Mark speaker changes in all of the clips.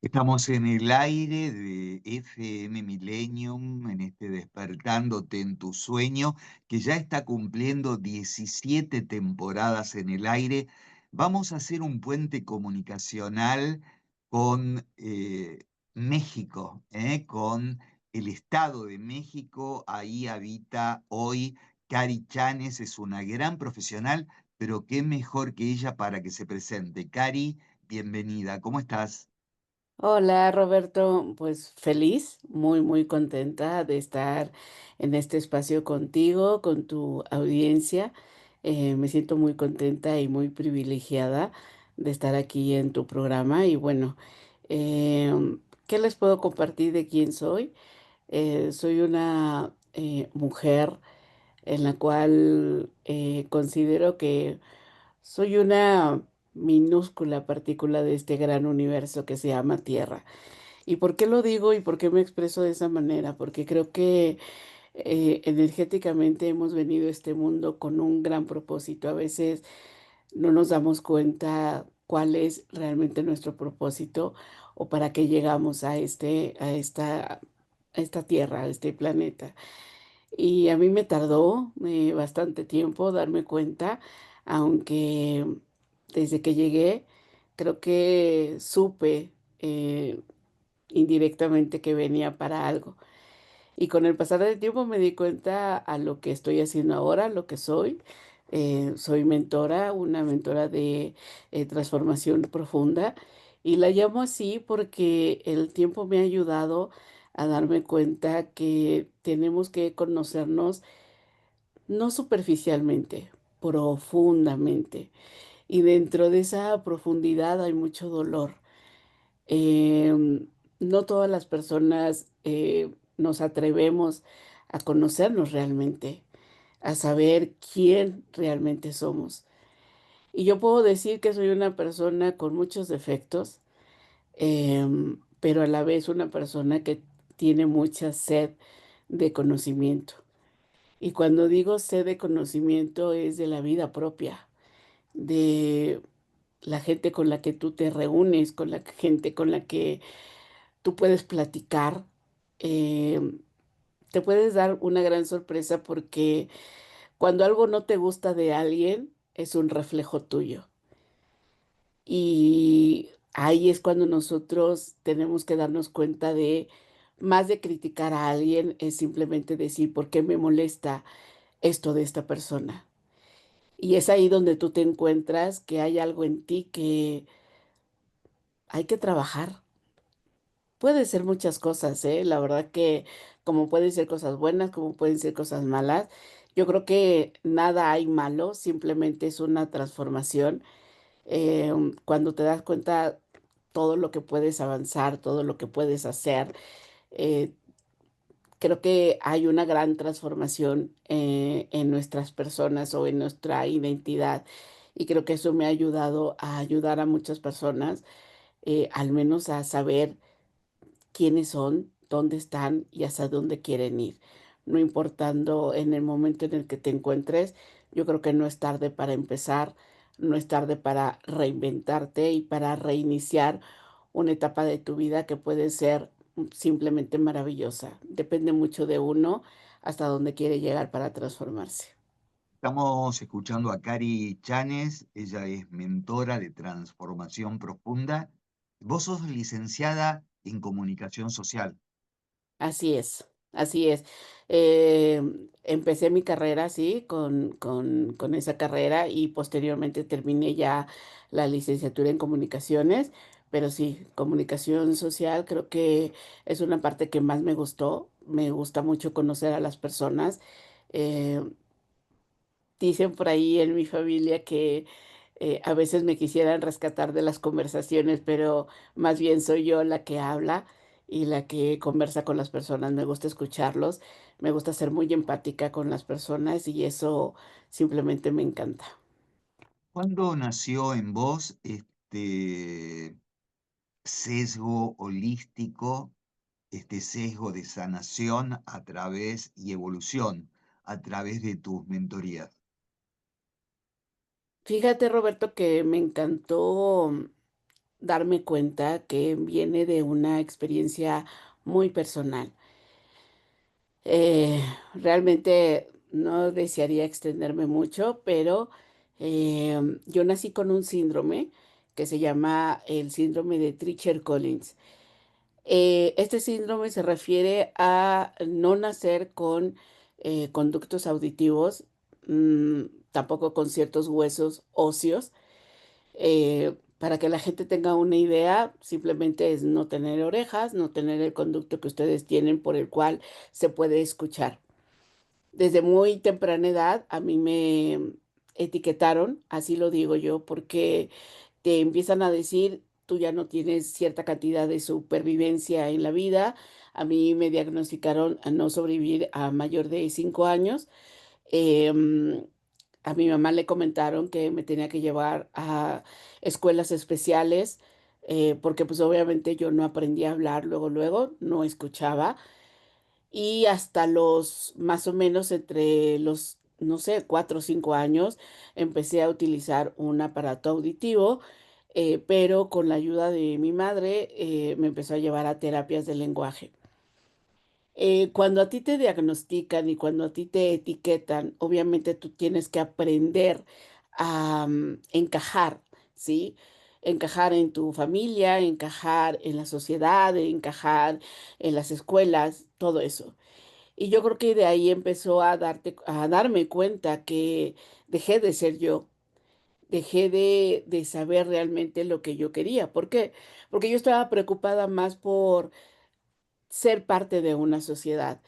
Speaker 1: Estamos en el aire de FM Millennium, en este Despertándote en tu sueño, que ya está cumpliendo 17 temporadas en el aire. Vamos a hacer un puente comunicacional con México, con el Estado de México. Ahí habita hoy Cari Chanes, es una gran profesional, pero qué mejor que ella para que se presente. Cari, bienvenida, ¿cómo estás?
Speaker 2: Hola Roberto, pues feliz, muy contenta de estar en este espacio contigo, con tu audiencia. Me siento muy contenta y muy privilegiada de estar aquí en tu programa. Y bueno, ¿qué les puedo compartir de quién soy? Soy una mujer en la cual considero que soy una minúscula partícula de este gran universo que se llama Tierra. ¿Y por qué lo digo y por qué me expreso de esa manera? Porque creo que energéticamente hemos venido a este mundo con un gran propósito. A veces no nos damos cuenta cuál es realmente nuestro propósito o para qué llegamos a esta tierra, a este planeta. Y a mí me tardó bastante tiempo darme cuenta, aunque desde que llegué creo que supe indirectamente que venía para algo. Y con el pasar del tiempo me di cuenta a lo que estoy haciendo ahora, lo que soy. Soy mentora, una mentora de transformación profunda, y la llamo así porque el tiempo me ha ayudado a darme cuenta que tenemos que conocernos no superficialmente, profundamente. Y dentro de esa profundidad hay mucho dolor. No todas las personas nos atrevemos a conocernos realmente, a saber quién realmente somos. Y yo puedo decir que soy una persona con muchos defectos, pero a la vez una persona que tiene mucha sed de conocimiento. Y cuando digo sed de conocimiento es de la vida propia, de la gente con la que tú te reúnes, con la gente con la que tú puedes platicar. Te puedes dar una gran sorpresa porque cuando algo no te gusta de alguien, es un reflejo tuyo. Y ahí es cuando nosotros tenemos que darnos cuenta de, más de criticar a alguien, es simplemente decir, ¿por qué me molesta esto de esta persona? Y es ahí donde tú te encuentras que hay algo en ti que hay que trabajar. Puede ser muchas cosas, ¿eh? La verdad que como pueden ser cosas buenas, como pueden ser cosas malas. Yo creo que nada hay malo, simplemente es una transformación. Cuando te das cuenta todo lo que puedes avanzar, todo lo que puedes hacer, eh, creo que hay una gran transformación en nuestras personas o en nuestra identidad. Y creo que eso me ha ayudado a ayudar a muchas personas, al menos a saber quiénes son, dónde están y hacia dónde quieren ir. No importando en el momento en el que te encuentres, yo creo que no es tarde para empezar, no es tarde para reinventarte y para reiniciar una etapa de tu vida que puede ser simplemente maravillosa. Depende mucho de uno hasta dónde quiere llegar para transformarse.
Speaker 1: Estamos escuchando a Cari Chanes, ella es mentora de transformación profunda. Vos sos licenciada en comunicación social.
Speaker 2: Así es, así es. Empecé mi carrera así, con esa carrera y posteriormente terminé ya la licenciatura en comunicaciones, pero sí, comunicación social creo que es una parte que más me gustó. Me gusta mucho conocer a las personas. Eh, Dicen por ahí en mi familia que a veces me quisieran rescatar de las conversaciones, pero más bien soy yo la que habla y la que conversa con las personas. Me gusta escucharlos, me gusta ser muy empática con las personas y eso simplemente me encanta.
Speaker 1: ¿Cuándo nació en vos este sesgo holístico, este sesgo de sanación a través y evolución a través de tus mentorías?
Speaker 2: Fíjate, Roberto, que me encantó darme cuenta que viene de una experiencia muy personal. Realmente no desearía extenderme mucho, pero yo nací con un síndrome que se llama el síndrome de Treacher-Collins. Este síndrome se refiere a no nacer con conductos auditivos, mm, tampoco con ciertos huesos óseos. Para que la gente tenga una idea, simplemente es no tener orejas, no tener el conducto que ustedes tienen por el cual se puede escuchar. Desde muy temprana edad a mí me etiquetaron, así lo digo yo, porque te empiezan a decir, tú ya no tienes cierta cantidad de supervivencia en la vida. A mí me diagnosticaron a no sobrevivir a mayor de 5 años. Em, a mi mamá le comentaron que me tenía que llevar a escuelas especiales, porque pues obviamente yo no aprendí a hablar luego, luego, no escuchaba. Y hasta los más o menos entre los, no sé, 4 o 5 años, empecé a utilizar un aparato auditivo, pero con la ayuda de mi madre, me empezó a llevar a terapias de lenguaje. Cuando a ti te diagnostican y cuando a ti te etiquetan, obviamente tú tienes que aprender a encajar, ¿sí? Encajar en tu familia, encajar en la sociedad, encajar en las escuelas, todo eso. Y yo creo que de ahí empezó a darme cuenta que dejé de ser yo, dejé de saber realmente lo que yo quería. ¿Por qué? Porque yo estaba preocupada más por ser parte de una sociedad.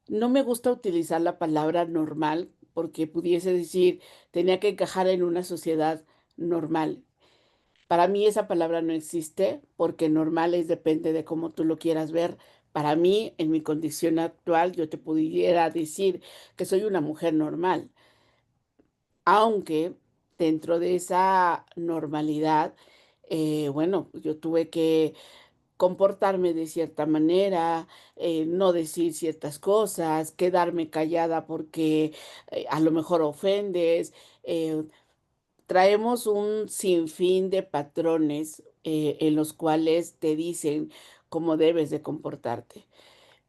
Speaker 2: No me gusta utilizar la palabra normal porque pudiese decir, tenía que encajar en una sociedad normal. Para mí esa palabra no existe porque normal es depende de cómo tú lo quieras ver. Para mí, en mi condición actual, yo te pudiera decir que soy una mujer normal, aunque dentro de esa normalidad, bueno, yo tuve que comportarme de cierta manera, no decir ciertas cosas, quedarme callada porque a lo mejor ofendes. eh, Traemos un sinfín de patrones en los cuales te dicen cómo debes de comportarte,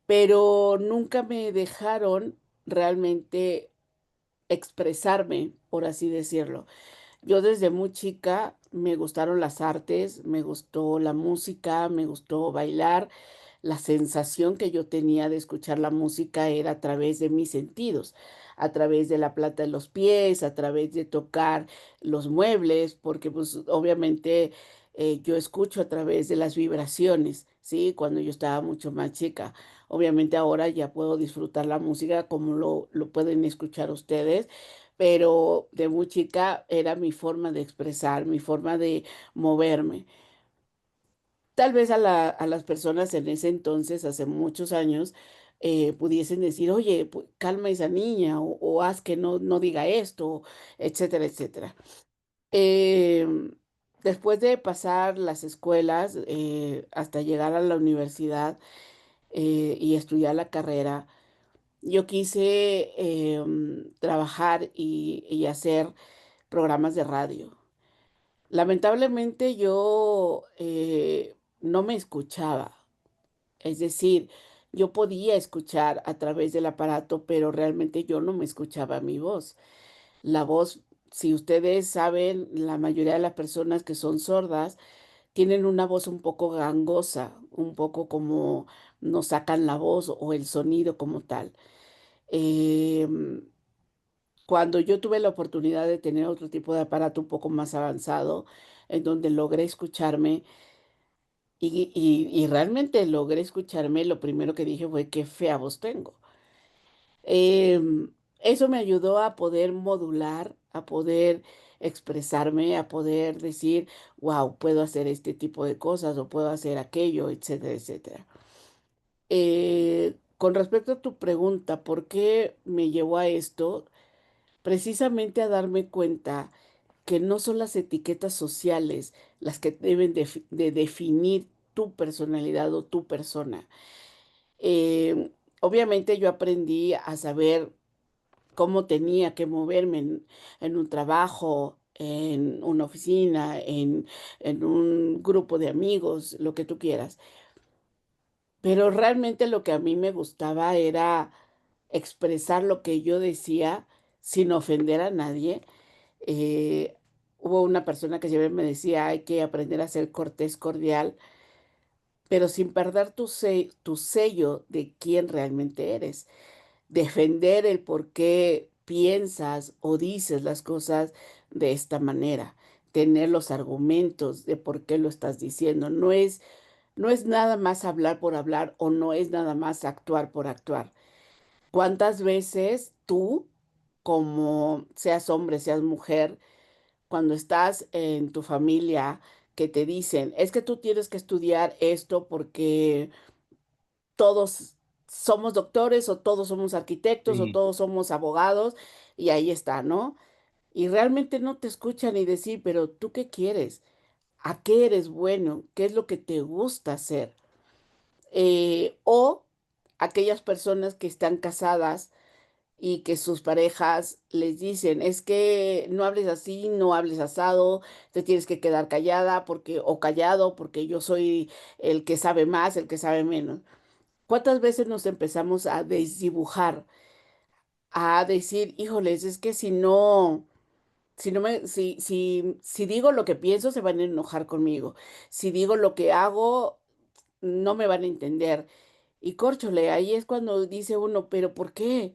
Speaker 2: pero nunca me dejaron realmente expresarme, por así decirlo. Yo desde muy chica me gustaron las artes, me gustó la música, me gustó bailar. La sensación que yo tenía de escuchar la música era a través de mis sentidos, a través de la planta de los pies, a través de tocar los muebles, porque pues obviamente yo escucho a través de las vibraciones, ¿sí? Cuando yo estaba mucho más chica. Obviamente ahora ya puedo disfrutar la música como lo pueden escuchar ustedes, pero de muy chica era mi forma de expresar, mi forma de moverme. Tal vez a las personas en ese entonces, hace muchos años, pudiesen decir: "Oye, calma a esa niña", o "Haz que no diga esto", etcétera, etcétera. Em, Después de pasar las escuelas, hasta llegar a la universidad, y estudiar la carrera, yo quise, trabajar y hacer programas de radio. Lamentablemente yo, no me escuchaba, es decir, yo podía escuchar a través del aparato, pero realmente yo no me escuchaba mi voz. La voz, si ustedes saben, la mayoría de las personas que son sordas tienen una voz un poco gangosa, un poco como no sacan la voz o el sonido como tal. Em, Cuando yo tuve la oportunidad de tener otro tipo de aparato un poco más avanzado, en donde logré escucharme y realmente logré escucharme, lo primero que dije fue: "Qué fea voz tengo". Eso me ayudó a poder modular, a poder expresarme, a poder decir: "Guau, puedo hacer este tipo de cosas o puedo hacer aquello", etcétera, etcétera. Con respecto a tu pregunta, ¿por qué me llevó a esto? Precisamente a darme cuenta que no son las etiquetas sociales las que deben de definir tu personalidad o tu persona. Em, Obviamente yo aprendí a saber cómo tenía que moverme en un trabajo, en una oficina, en un grupo de amigos, lo que tú quieras. Pero realmente lo que a mí me gustaba era expresar lo que yo decía sin ofender a nadie. Eh, Hubo una persona que siempre me decía: "Hay que aprender a ser cortés, cordial, pero sin perder tu sello de quién realmente eres". Defender el por qué piensas o dices las cosas de esta manera, tener los argumentos de por qué lo estás diciendo. No es nada más hablar por hablar o no es nada más actuar por actuar. ¿Cuántas veces tú, como seas hombre, seas mujer, cuando estás en tu familia, que te dicen: "Es que tú tienes que estudiar esto porque todos somos doctores, o todos somos arquitectos, o
Speaker 1: Sí,
Speaker 2: todos somos abogados", y ahí está, ¿no? Y realmente no te escuchan y decir: "Pero, ¿tú qué quieres? ¿A qué eres bueno? ¿Qué es lo que te gusta hacer?". O aquellas personas que están casadas y que sus parejas les dicen: "Es que no hables así, no hables asado, te tienes que quedar callada porque o callado, porque yo soy el que sabe más, el que sabe menos". ¿Cuántas veces nos empezamos a desdibujar, a decir: "Híjoles, es que si digo lo que pienso, se van a enojar conmigo. Si digo lo que hago, no me van a entender"? Y córchole, ahí es cuando dice uno: "¿Pero por qué?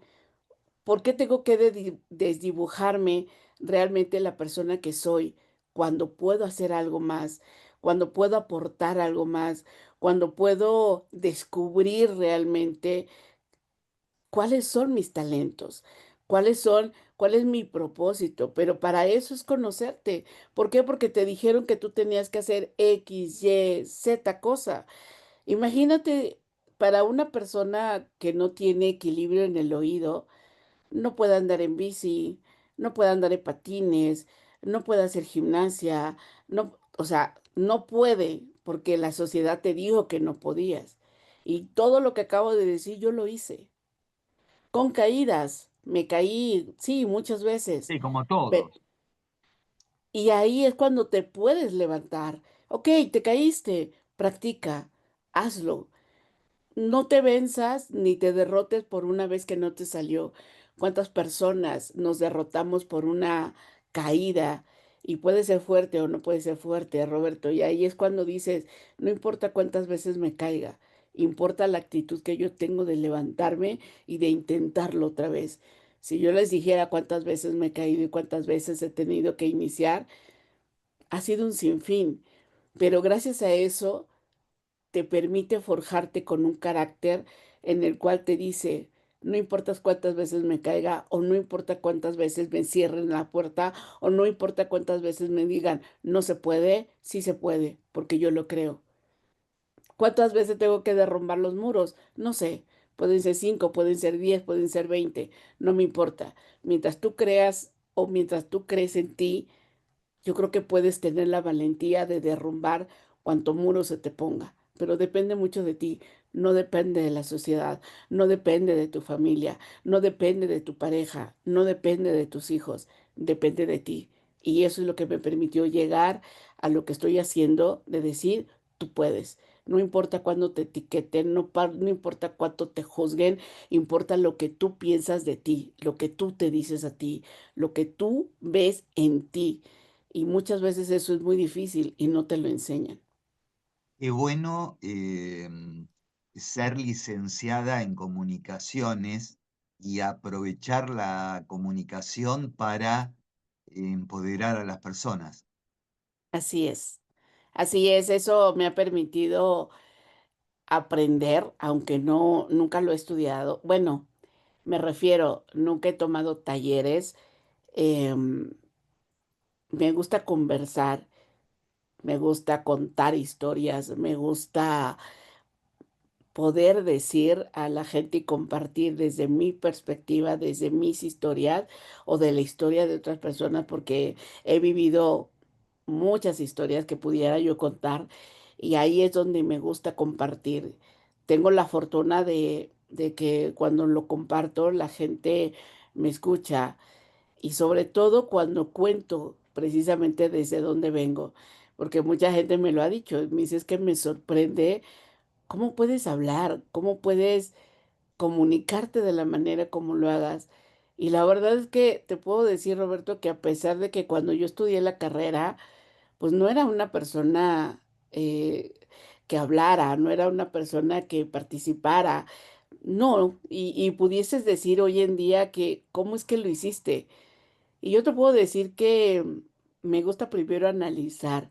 Speaker 2: ¿Por qué tengo que desdibujarme realmente la persona que soy, cuando puedo hacer algo más, cuando puedo aportar algo más, cuando puedo descubrir realmente cuáles son mis talentos, cuál es mi propósito?". Pero para eso es conocerte. ¿Por qué? Porque te dijeron que tú tenías que hacer X, Y, Z cosa. Imagínate, para una persona que no tiene equilibrio en el oído, no puede andar en bici, no puede andar en patines, no puede hacer gimnasia, no, o sea, no puede, porque la sociedad te dijo que no podías. Y todo lo que acabo de decir, yo lo hice. Con caídas, me caí, sí, muchas veces,
Speaker 1: sí, como
Speaker 2: pe
Speaker 1: todos.
Speaker 2: y ahí es cuando te puedes levantar. Okey, te caíste, practica, hazlo. No te venzas ni te derrotes por una vez que no te salió. ¿Cuántas personas nos derrotamos por una caída? Y puede ser fuerte o no puede ser fuerte, Roberto. Y ahí es cuando dices: "No importa cuántas veces me caiga, importa la actitud que yo tengo de levantarme y de intentarlo otra vez". Si yo les dijera cuántas veces me he caído y cuántas veces he tenido que iniciar, ha sido un sinfín, pero gracias a eso te permite forjarte con un carácter en el cual te dice: "No importa cuántas veces me caiga, o no importa cuántas veces me cierren la puerta, o no importa cuántas veces me digan: 'No se puede', sí se puede, porque yo lo creo". ¿Cuántas veces tengo que derrumbar los muros? No sé, pueden ser 5, pueden ser 10, pueden ser 20, no me importa. Mientras tú creas, o mientras tú crees en ti, yo creo que puedes tener la valentía de derrumbar cuanto muro se te ponga, pero depende mucho de ti, no depende de la sociedad, no depende de tu familia, no depende de tu pareja, no depende de tus hijos, depende de ti. Y eso es lo que me permitió llegar a lo que estoy haciendo, de decir: "Tú puedes". No importa cuándo te etiqueten, no importa cuánto te juzguen, importa lo que tú piensas de ti, lo que tú te dices a ti, lo que tú ves en ti. Y muchas veces eso es muy difícil y no te lo enseñan.
Speaker 1: Qué bueno ser licenciada en comunicaciones y aprovechar la comunicación para empoderar a las personas.
Speaker 2: Así es, eso me ha permitido aprender, aunque nunca lo he estudiado. Bueno, me refiero, nunca he tomado talleres, em, me gusta conversar, me gusta contar historias, me gusta poder decir a la gente y compartir desde mi perspectiva, desde mis historias o de la historia de otras personas, porque he vivido muchas historias que pudiera yo contar y ahí es donde me gusta compartir. Tengo la fortuna de que cuando lo comparto la gente me escucha y sobre todo cuando cuento precisamente desde dónde vengo, porque mucha gente me lo ha dicho, me dice: "Es que me sorprende cómo puedes hablar, cómo puedes comunicarte de la manera como lo hagas". Y la verdad es que te puedo decir, Roberto, que a pesar de que cuando yo estudié la carrera, pues no era una persona, eh, que hablara, no era una persona que participara, no, y pudieses decir hoy en día que, ¿cómo es que lo hiciste? Y yo te puedo decir que me gusta primero analizar,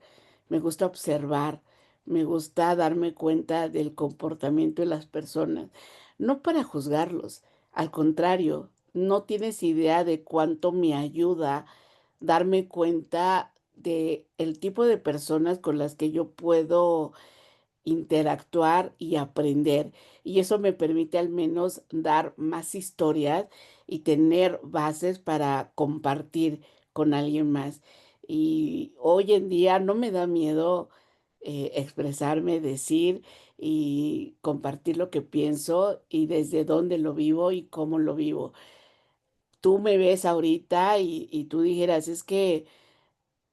Speaker 2: me gusta observar, me gusta darme cuenta del comportamiento de las personas, no para juzgarlos, al contrario, no tienes idea de cuánto me ayuda darme cuenta de el tipo de personas con las que yo puedo interactuar y aprender. Y eso me permite al menos dar más historias y tener bases para compartir con alguien más. Y hoy en día no me da miedo expresarme, decir y compartir lo que pienso y desde dónde lo vivo y cómo lo vivo. Tú me ves ahorita y tú dijeras, es que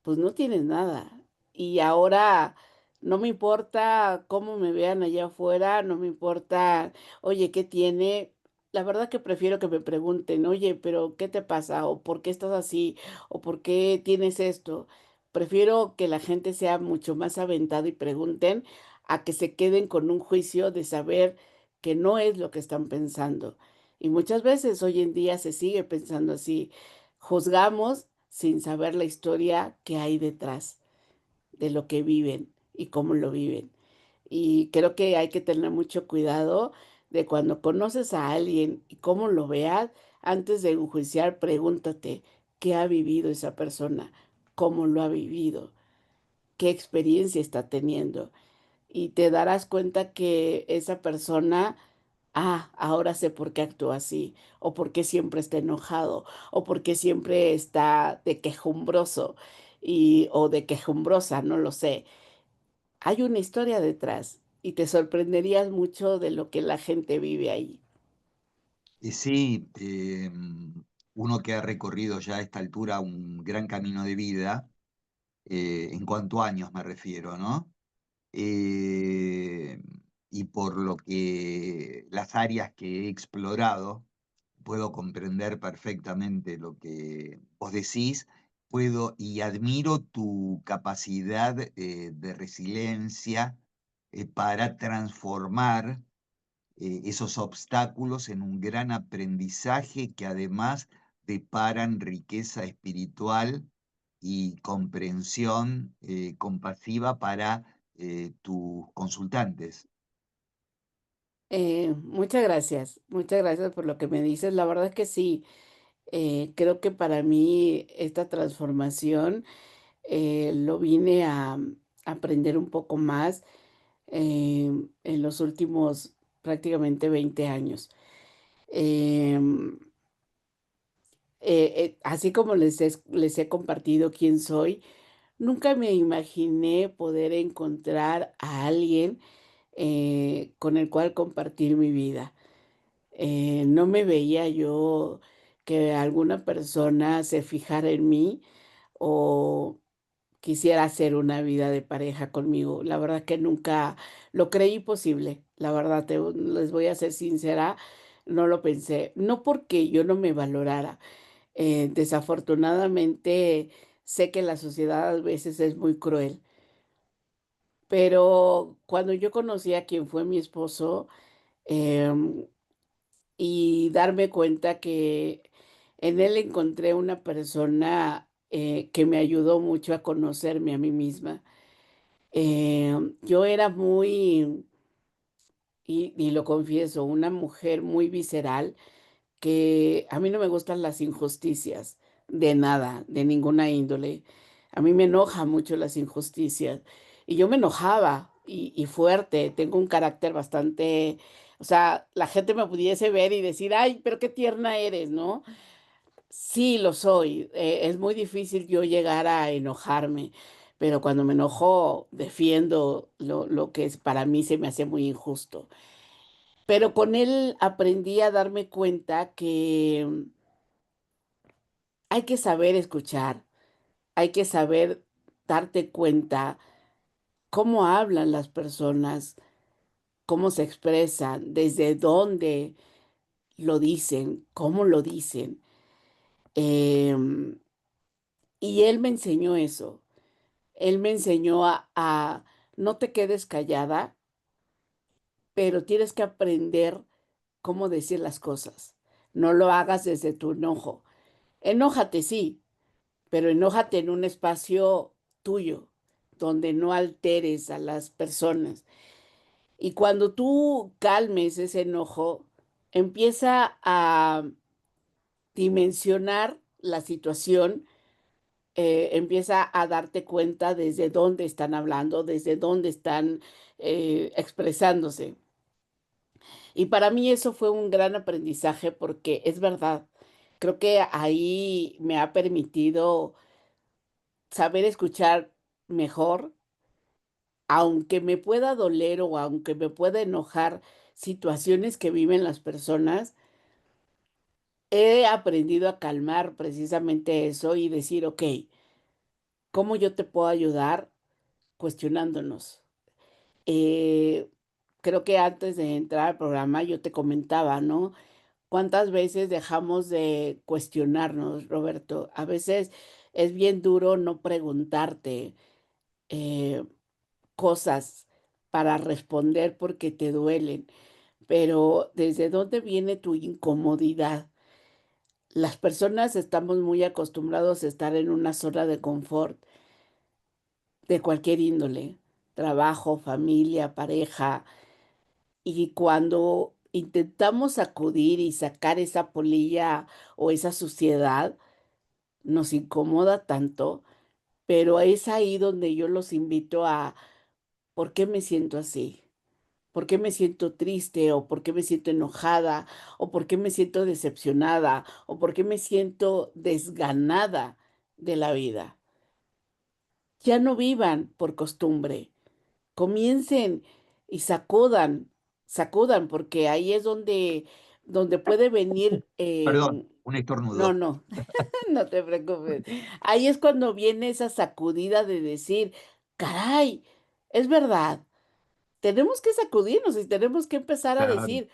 Speaker 2: pues no tienes nada. Y ahora no me importa cómo me vean allá afuera, no me importa, oye, ¿qué tiene? La verdad que prefiero que me pregunten, oye, pero ¿qué te pasa? ¿O por qué estás así? ¿O por qué tienes esto? Prefiero que la gente sea mucho más aventada y pregunten a que se queden con un juicio de saber que no es lo que están pensando. Y muchas veces hoy en día se sigue pensando así. Juzgamos sin saber la historia que hay detrás de lo que viven y cómo lo viven. Y creo que hay que tener mucho cuidado de cuando conoces a alguien y cómo lo veas, antes de enjuiciar, pregúntate, ¿qué ha vivido esa persona? ¿Cómo lo ha vivido? ¿Qué experiencia está teniendo? Y te darás cuenta que esa persona, ahora sé por qué actúa así, o por qué siempre está enojado, o por qué siempre está de quejumbroso o de quejumbrosa, no lo sé. Hay una historia detrás y te sorprenderías mucho de lo que la gente vive ahí.
Speaker 1: Y sí, uno que ha recorrido ya a esta altura un gran camino de vida, en cuanto a años me refiero, ¿no? Eh, y por lo que las áreas que he explorado, puedo comprender perfectamente lo que vos decís, puedo y admiro tu capacidad de resiliencia para transformar esos obstáculos en un gran aprendizaje que además deparan riqueza espiritual y comprensión compasiva para tus consultantes.
Speaker 2: Muchas gracias por lo que me dices. La verdad es que sí, creo que para mí esta transformación lo vine a aprender un poco más en los últimos prácticamente 20 años. Em, Así como les he compartido quién soy, nunca me imaginé poder encontrar a alguien con el cual compartir mi vida. No me veía yo que alguna persona se fijara en mí o quisiera hacer una vida de pareja conmigo. La verdad que nunca lo creí posible. La verdad, les voy a ser sincera, no lo pensé. No porque yo no me valorara. Desafortunadamente, sé que la sociedad a veces es muy cruel, pero cuando yo conocí a quien fue mi esposo, em, y darme cuenta que en él encontré una persona que me ayudó mucho a conocerme a mí misma. Yo era muy, y lo confieso, una mujer muy visceral, que a mí no me gustan las injusticias, de nada, de ninguna índole. A mí me enoja mucho las injusticias. Y yo me enojaba y fuerte, tengo un carácter bastante, o sea, la gente me pudiese ver y decir, ay, pero qué tierna eres, ¿no? Sí, lo soy. Es muy difícil yo llegar a enojarme, pero cuando me enojo defiendo lo que es, para mí se me hace muy injusto. Pero con él aprendí a darme cuenta que hay que saber escuchar, hay que saber darte cuenta cómo hablan las personas, cómo se expresan, desde dónde lo dicen, cómo lo dicen. Em, y él me enseñó eso. Él me enseñó a no te quedes callada, pero tienes que aprender cómo decir las cosas. No lo hagas desde tu enojo. Enójate, sí, pero enójate en un espacio tuyo, donde no alteres a las personas. Y cuando tú calmes ese enojo, empieza a dimensionar la situación, empieza a darte cuenta desde dónde están hablando, desde dónde están expresándose. Y para mí eso fue un gran aprendizaje porque es verdad, creo que ahí me ha permitido saber escuchar mejor, aunque me pueda doler o aunque me pueda enojar situaciones que viven las personas, he aprendido a calmar precisamente eso y decir, ok, ¿cómo yo te puedo ayudar? Cuestionándonos. Eh, Creo que antes de entrar al programa yo te comentaba, ¿no? ¿Cuántas veces dejamos de cuestionarnos, Roberto? A veces es bien duro no preguntarte eh, cosas para responder porque te duelen, pero ¿desde dónde viene tu incomodidad? Las personas estamos muy acostumbrados a estar en una zona de confort de cualquier índole, trabajo, familia, pareja, y cuando intentamos acudir y sacar esa polilla o esa suciedad, nos incomoda tanto, pero es ahí donde yo los invito a, ¿por qué me siento así? ¿Por qué me siento triste? ¿O por qué me siento enojada? ¿O por qué me siento decepcionada? ¿O por qué me siento desganada de la vida? Ya no vivan por costumbre, comiencen y sacudan, porque ahí es donde puede venir,
Speaker 1: Perdón, un
Speaker 2: no,
Speaker 1: estornudo.
Speaker 2: no, no te preocupes. Ahí es cuando viene esa sacudida de decir: "Caray, es verdad, tenemos que sacudirnos y tenemos que empezar a
Speaker 1: Claro.
Speaker 2: decir: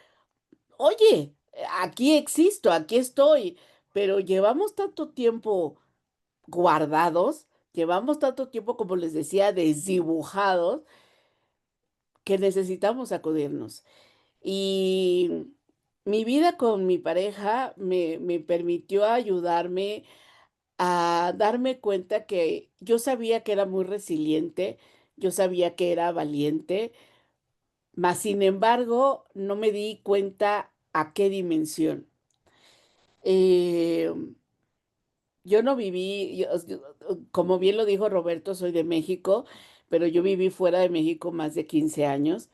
Speaker 2: 'Oye, aquí existo, aquí estoy'", pero llevamos tanto tiempo guardados, llevamos tanto tiempo, como les decía, desdibujados, que necesitamos sacudirnos. Y mi vida con mi pareja me permitió ayudarme a darme cuenta que yo sabía que era muy resiliente, yo sabía que era valiente, mas sin embargo, no me di cuenta a qué dimensión. Em, yo no viví, como bien lo dijo Roberto, soy de México, pero yo viví fuera de México más de 15 años.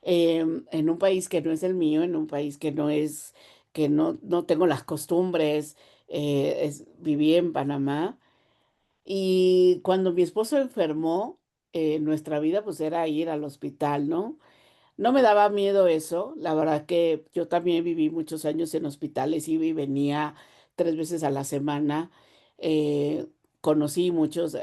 Speaker 2: En un país que no es el mío, en un país que no tengo las costumbres, viví en Panamá, y cuando mi esposo enfermó, nuestra vida, pues, era ir al hospital, ¿no? No me daba miedo eso, la verdad que yo también viví muchos años en hospitales, iba y venía 3 veces a la semana, conocí muchos,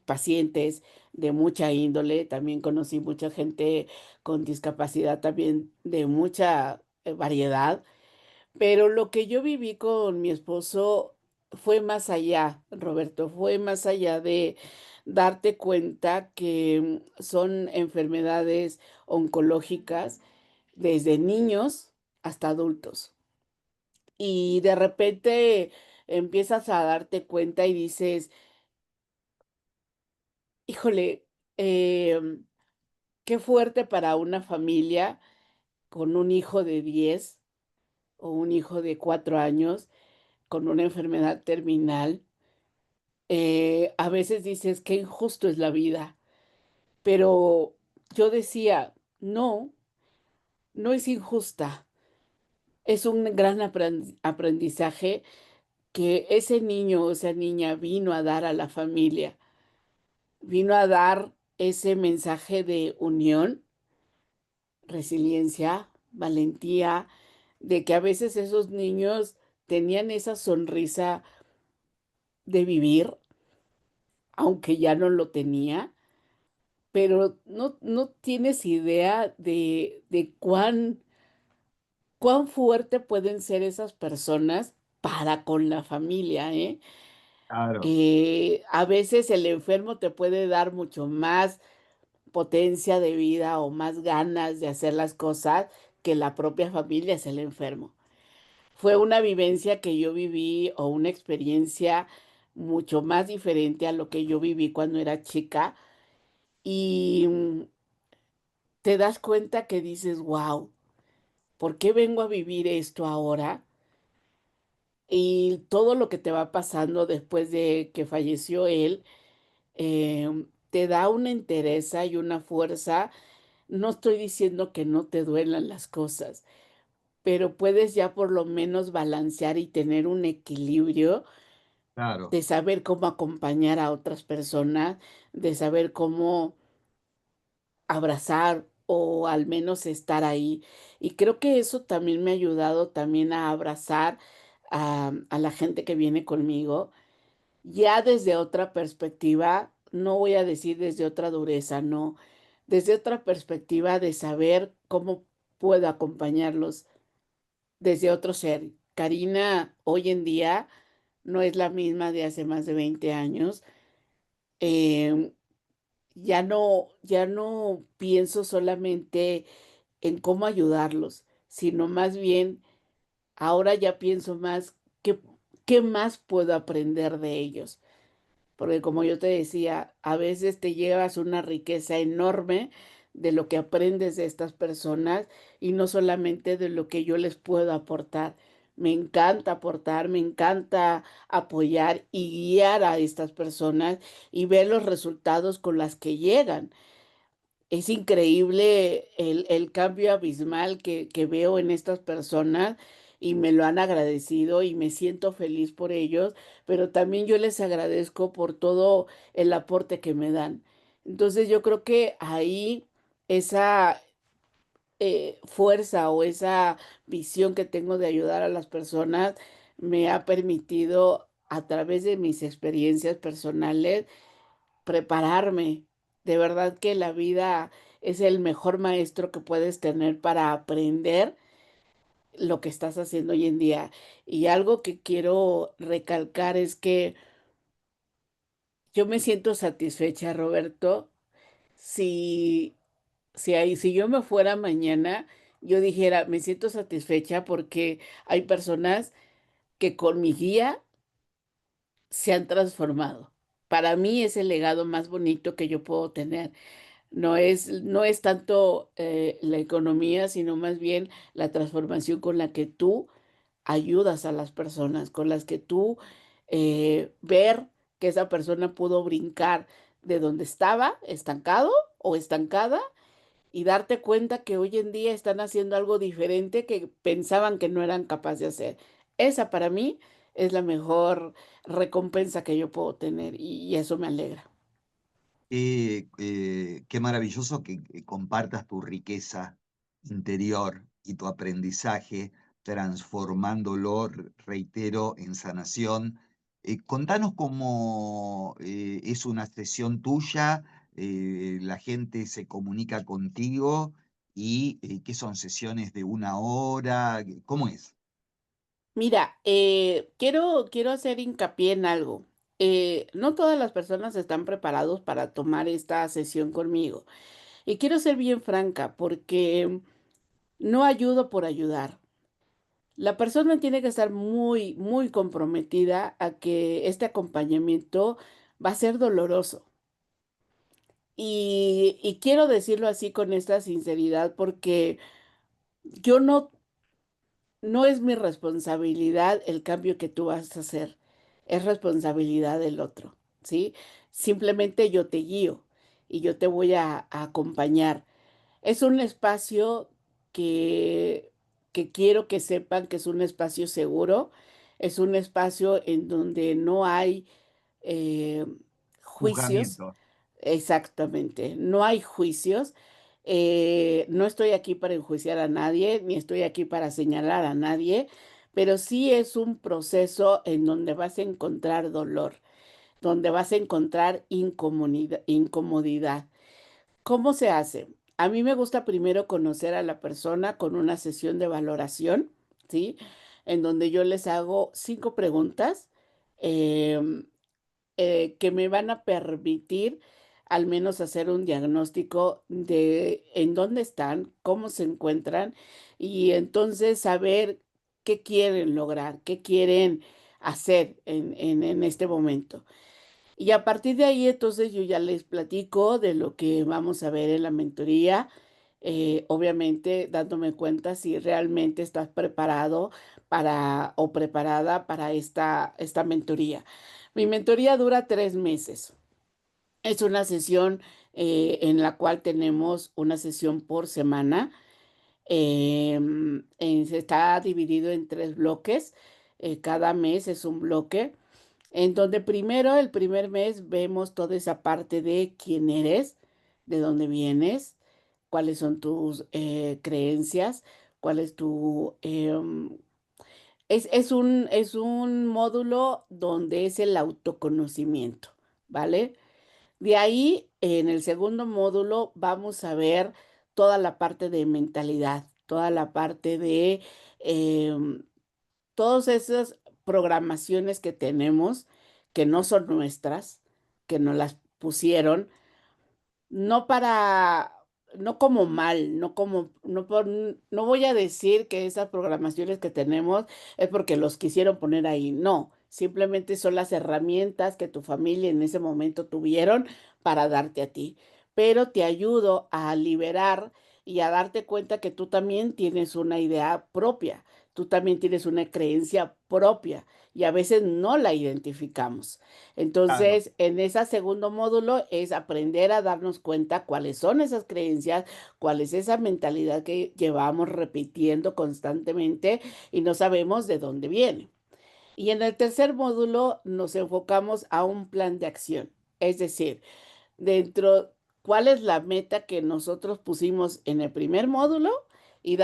Speaker 2: pacientes de mucha índole, también conocí mucha gente con discapacidad también de mucha, variedad, pero lo que yo viví con mi esposo fue más allá, Roberto, fue más allá de darte cuenta que son enfermedades oncológicas desde niños hasta adultos. Y de repente empiezas a darte cuenta y dices, híjole, em, qué fuerte para una familia con un hijo de 10 o un hijo de 4 años con una enfermedad terminal. A veces dices: "Qué injusto es la vida", pero yo decía: "No, no es injusta, es un gran aprendizaje que ese niño o esa niña vino a dar a la familia, vino a dar ese mensaje de unión, resiliencia, valentía, de que a veces esos niños tenían esa sonrisa de vivir". aunque ya no lo tenía, pero no tienes idea de cuán fuerte pueden ser esas personas para con la familia, ¿eh?
Speaker 1: Claro,
Speaker 2: A veces el enfermo te puede dar mucho más potencia de vida o más ganas de hacer las cosas que la propia familia es el enfermo. Fue una vivencia que yo viví o una experiencia mucho más diferente a lo que yo viví cuando era chica y te das cuenta que dices, wow, ¿por qué vengo a vivir esto ahora? Y todo lo que te va pasando después de que falleció él, te da una entereza y una fuerza. No estoy diciendo que no te duelan las cosas, pero puedes ya por lo menos balancear y tener un equilibrio
Speaker 1: claro.
Speaker 2: de saber cómo acompañar a otras personas, de saber cómo abrazar o al menos estar ahí. Y creo que eso también me ha ayudado también a abrazar a la gente que viene conmigo, ya desde otra perspectiva, no voy a decir desde otra dureza, no, desde otra perspectiva de saber cómo puedo acompañarlos desde otro ser. Karina hoy en día no es la misma de hace más de 20 años. Em, ya no pienso solamente en cómo ayudarlos, sino más bien ahora ya pienso más qué más puedo aprender de ellos. Porque como yo te decía, a veces te llevas una riqueza enorme de lo que aprendes de estas personas y no solamente de lo que yo les puedo aportar. Me encanta aportar, me encanta apoyar y guiar a estas personas y ver los resultados con las que llegan. Es increíble el cambio abismal que veo en estas personas y me lo han agradecido y me siento feliz por ellos, pero también yo les agradezco por todo el aporte que me dan. Entonces, yo creo que ahí esa, fuerza o esa visión que tengo de ayudar a las personas me ha permitido, a través de mis experiencias personales, prepararme. De verdad que la vida es el mejor maestro que puedes tener para aprender lo que estás haciendo hoy en día. Y algo que quiero recalcar es que yo me siento satisfecha, Roberto, si si yo me fuera mañana, yo dijera: "Me siento satisfecha porque hay personas que con mi guía se han transformado". Para mí es el legado más bonito que yo puedo tener. No es tanto, la economía, sino más bien la transformación con la que tú ayudas a las personas, con las que tú, ver que esa persona pudo brincar de donde estaba estancado o estancada y darte cuenta que hoy en día están haciendo algo diferente que pensaban que no eran capaces de hacer. Esa para mí es la mejor recompensa que yo puedo tener y eso me alegra.
Speaker 1: Qué maravilloso que compartas tu riqueza interior y tu aprendizaje, transformándolo, reitero, en sanación. Contanos cómo es una sesión tuya, la gente se comunica contigo y qué son sesiones de 1 hora, ¿cómo es?
Speaker 2: Mira, quiero hacer hincapié en algo. No todas las personas están preparados para tomar esta sesión conmigo. Y quiero ser bien franca, porque no ayudo por ayudar. La persona tiene que estar muy, muy comprometida a que este acompañamiento va a ser doloroso. Y quiero decirlo así con esta sinceridad, porque yo no es mi responsabilidad el cambio que tú vas a hacer, es responsabilidad del otro, ¿sí? Simplemente yo te guío y yo te voy a acompañar. Es un espacio que quiero que sepan que es un espacio seguro, es un espacio en donde no hay, eh, juicios.
Speaker 1: Juzgamiento.
Speaker 2: Exactamente, no hay juicios. No estoy aquí para enjuiciar a nadie, ni estoy aquí para señalar a nadie, pero sí es un proceso en donde vas a encontrar dolor. donde vas a encontrar incomodidad. ¿Cómo se hace? A mí me gusta primero conocer a la persona con una sesión de valoración, ¿sí? En donde yo les hago 5 preguntas, em, que me van a permitir al menos hacer un diagnóstico de en dónde están, cómo se encuentran, y entonces saber qué quieren lograr, qué quieren hacer en este momento. Y a partir de ahí, entonces, yo ya les platico de lo que vamos a ver en la mentoría, obviamente dándome cuenta si realmente estás preparado para o preparada para esta mentoría. Mi mentoría dura 3 meses. Es una sesión, en la cual tenemos una sesión por semana, se está dividido en 3 bloques, cada mes es un bloque. En donde primero, el primer mes vemos toda esa parte de quién eres, de dónde vienes, cuáles son tus, creencias, cuál es tu, es un módulo donde es el autoconocimiento, ¿vale? De ahí, en el segundo módulo, vamos a ver toda la parte de mentalidad, toda la parte de, em todas esas programaciones que tenemos, que no son nuestras, que nos las pusieron, no para no como mal, no voy a decir que esas programaciones que tenemos es porque los quisieron poner ahí, no, simplemente son las herramientas que tu familia en ese momento tuvieron para darte a ti. Pero te ayudo a liberar y a darte cuenta que tú también tienes una idea propia, tú también tienes una creencia propia y a veces no la identificamos.
Speaker 1: Claro.
Speaker 2: Entonces, en ese segundo módulo es aprender a darnos cuenta cuáles son esas creencias, cuál es esa mentalidad que llevamos repitiendo constantemente y no sabemos de dónde viene. Y en el tercer módulo nos enfocamos a un plan de acción, es decir, dentro cuál es la meta que nosotros pusimos en el primer módulo y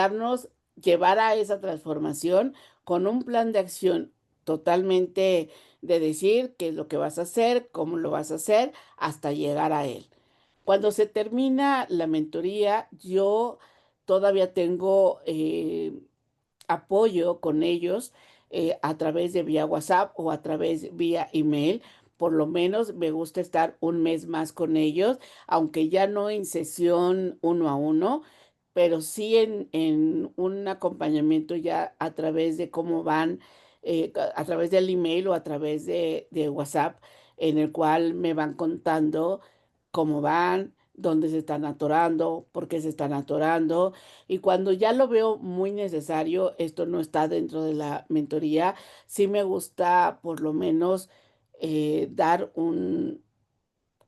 Speaker 2: llevar a esa transformación con un plan de acción totalmente de decir qué es lo que vas a hacer, cómo lo vas a hacer, hasta llegar a él. Cuando se termina la mentoría, yo todavía tengo apoyo con ellos, a través de vía WhatsApp o a través vía email. Por lo menos me gusta estar un mes más con ellos, aunque ya no en sesión uno a uno, pero sí en un acompañamiento ya a través de cómo van, a través del email o a través de WhatsApp, en el cual me van contando cómo van, dónde se están atorando, por qué se están atorando, y cuando ya lo veo muy necesario, esto no está dentro de la mentoría, sí me gusta por lo menos, dar un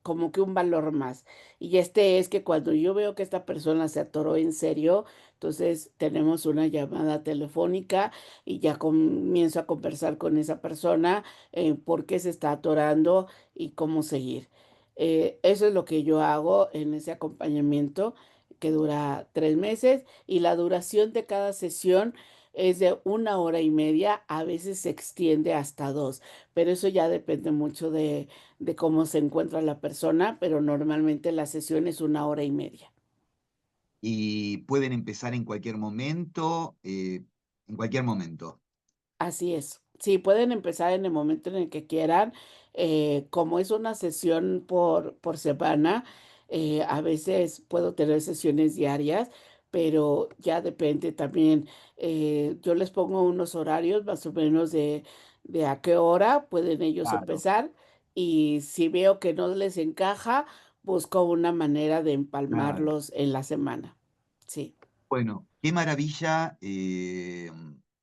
Speaker 2: como que un valor más. Y este es que cuando yo veo que esta persona se atoró en serio, entonces tenemos una llamada telefónica y ya comienzo a conversar con esa persona, por qué se está atorando y cómo seguir. Eso es lo que yo hago en ese acompañamiento que dura 3 meses y la duración de cada sesión es de 1 hora y media, a veces se extiende hasta 2, pero eso ya depende mucho de cómo se encuentra la persona, pero normalmente la sesión es 1 hora y media.
Speaker 1: Y pueden empezar en cualquier momento, en cualquier momento.
Speaker 2: Así es. Sí, pueden empezar en el momento en el que quieran. Como es una sesión por semana, a veces puedo tener sesiones diarias, pero ya depende también. Yo les pongo unos horarios más o menos de a qué hora pueden ellos
Speaker 1: Claro,
Speaker 2: empezar y si veo que no les encaja, busco una manera de
Speaker 1: claro.
Speaker 2: empalmarlos en la semana. Sí,
Speaker 1: Bueno, qué maravilla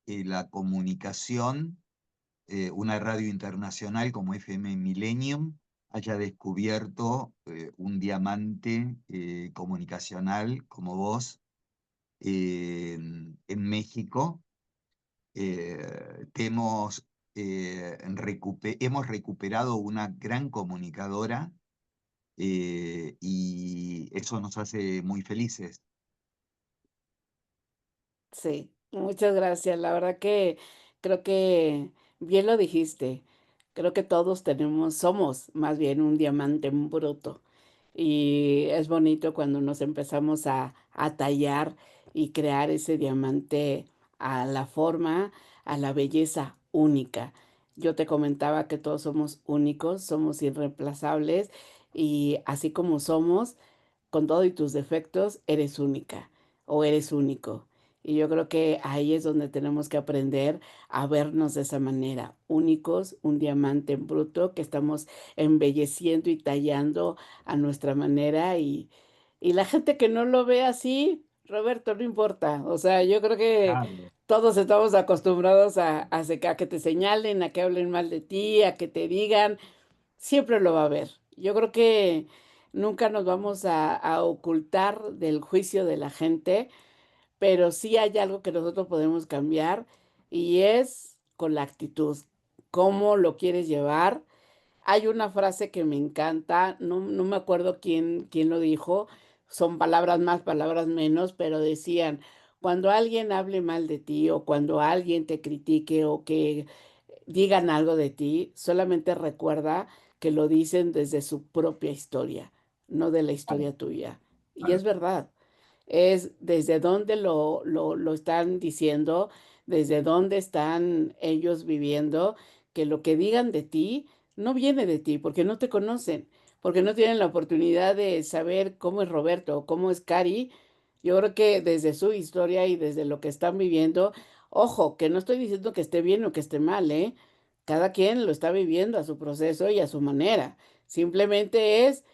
Speaker 1: la comunicación, una radio internacional como FM Millennium haya descubierto un diamante comunicacional como vos en México. Que hemos recuperado una gran comunicadora y eso nos hace muy felices.
Speaker 2: sí. Muchas gracias. La verdad que creo que bien lo dijiste. Creo que todos somos más bien un diamante en bruto. Y es bonito cuando nos empezamos a tallar y crear ese diamante a la forma, a la belleza única. Yo te comentaba que todos somos únicos, somos irreemplazables y así como somos, con todo y tus defectos, eres única o eres único. Y yo creo que ahí es donde tenemos que aprender a vernos de esa manera, únicos, un diamante en bruto que estamos embelleciendo y tallando a nuestra manera y la gente que no lo ve así, Roberto, no importa. O sea, yo creo que
Speaker 1: Claro.
Speaker 2: todos estamos acostumbrados a que te señalen, a que hablen mal de ti, a que te digan, siempre lo va a haber. Yo creo que nunca nos vamos a ocultar del juicio de la gente, pero sí hay algo que nosotros podemos cambiar y es con la actitud. ¿Cómo lo quieres llevar? Hay una frase que me encanta, no me acuerdo quién lo dijo, son palabras más, palabras menos, pero decían: "Cuando alguien hable mal de ti, o cuando alguien te critique, o que digan algo de ti, solamente recuerda que lo dicen desde su propia historia, no de la
Speaker 1: Claro,
Speaker 2: historia tuya". Y es
Speaker 1: claro.
Speaker 2: verdad, es desde dónde lo están diciendo, desde dónde están ellos viviendo, que lo que digan de ti no viene de ti, porque no te conocen, porque no tienen la oportunidad de saber cómo es Roberto o cómo es Cari. Yo creo que desde su historia y desde lo que están viviendo, ojo, que no estoy diciendo que esté bien o que esté mal, ¿eh? Cada quien lo está viviendo a su proceso y a su manera. Simplemente es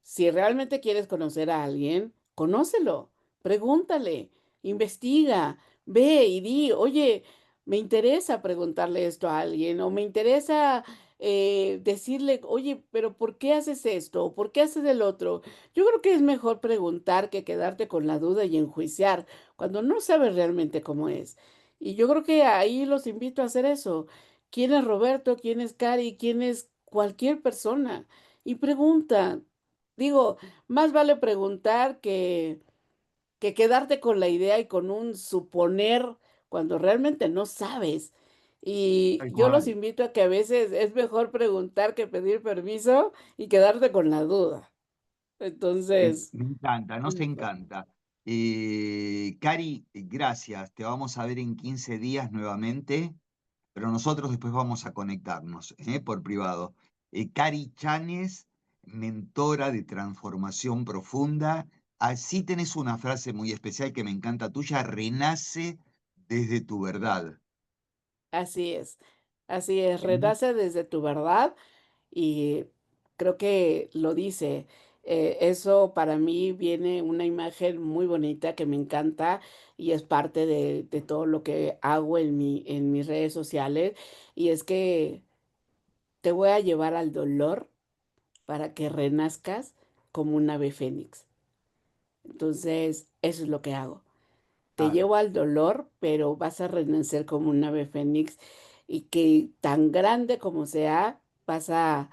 Speaker 2: si realmente quieres conocer a alguien, conócelo, pregúntale, investiga, ve y di, oye, me interesa preguntarle esto a alguien o me interesa decirle, oye, pero ¿por qué haces esto? ¿O por qué haces el otro? Yo creo que es mejor preguntar que quedarte con la duda y enjuiciar cuando no sabes realmente cómo es. Y yo creo que ahí los invito a hacer eso. ¿Quién es Roberto? ¿Quién es Cari? ¿Quién es cualquier persona? Y pregunta. Digo, más vale preguntar que quedarte con la idea y con un suponer cuando realmente no sabes. Y
Speaker 1: Tal
Speaker 2: yo los
Speaker 1: cual.
Speaker 2: invito a que a veces es mejor preguntar que pedir permiso y quedarte con la duda. Entonces,
Speaker 1: Me encanta, nos
Speaker 2: mejor.
Speaker 1: encanta. Cari, gracias. Te vamos a ver en 15 días nuevamente, pero nosotros después vamos a conectarnos por privado. Cari Chanes, mentora de transformación profunda. Así tenés una frase muy especial que me encanta tuya, renace desde tu verdad.
Speaker 2: Así es, renace desde tu verdad y creo que lo dice. Eso para mí viene una imagen muy bonita que me encanta y es parte de todo lo que hago en mis redes sociales. Y es que te voy a llevar al dolor para que renazcas como un ave fénix. Entonces, eso es lo que hago. Te
Speaker 1: Claro.
Speaker 2: llevo al dolor, pero vas a renacer como un ave fénix y que tan grande como sea, vas a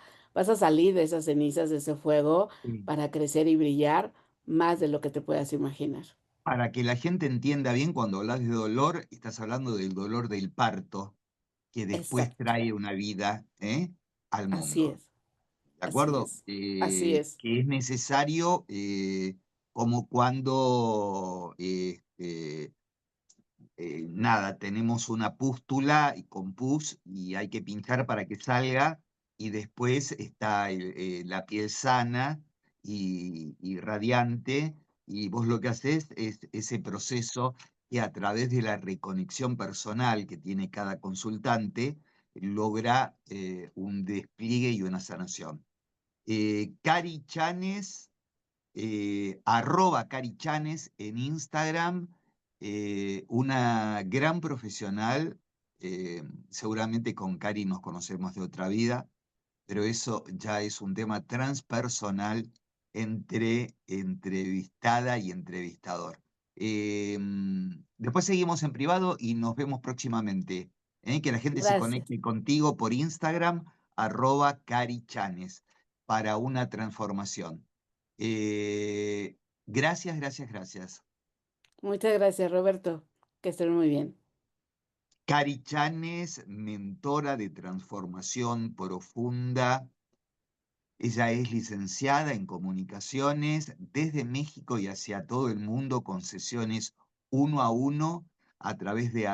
Speaker 2: salir de esas cenizas, de ese fuego,
Speaker 1: Sí.
Speaker 2: para crecer y brillar más de lo que te puedas imaginar.
Speaker 1: Para que la gente entienda bien, cuando hablas de dolor, estás hablando del dolor del parto, que después
Speaker 2: Exacto.
Speaker 1: trae una vida al
Speaker 2: Así
Speaker 1: mundo.
Speaker 2: es,
Speaker 1: ¿De
Speaker 2: así
Speaker 1: acuerdo?
Speaker 2: es, así es.
Speaker 1: Que es necesario, como cuando nada, tenemos una pústula y con pus y hay que pinchar para que salga y después está la piel sana y radiante y vos lo que haces es ese proceso que a través de la reconexión personal que tiene cada consultante logra un despliegue y una sanación. Cari Chanes, @ Cari Chanes en Instagram, una gran profesional, seguramente con Cari nos conocemos de otra vida, pero eso ya es un tema transpersonal entre entrevistada y entrevistador. Después seguimos en privado y nos vemos próximamente. Que la gente se
Speaker 2: Gracias.
Speaker 1: conecte contigo por Instagram, @Cari Chanes, para una transformación. Gracias, gracias, gracias.
Speaker 2: Muchas gracias, Roberto. Que estén muy bien.
Speaker 1: Cari Chanes, mentora de transformación profunda. Ella es licenciada en comunicaciones desde México y hacia todo el mundo con sesiones uno a uno a través de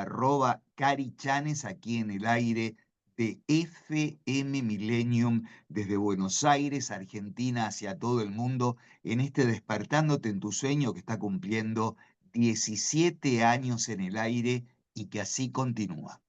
Speaker 1: @carichanes aquí en el aire de FM Millennium desde Buenos Aires, Argentina, hacia todo el mundo en este Despertándote en tu sueño que está cumpliendo 17 años en el aire y que así continúa.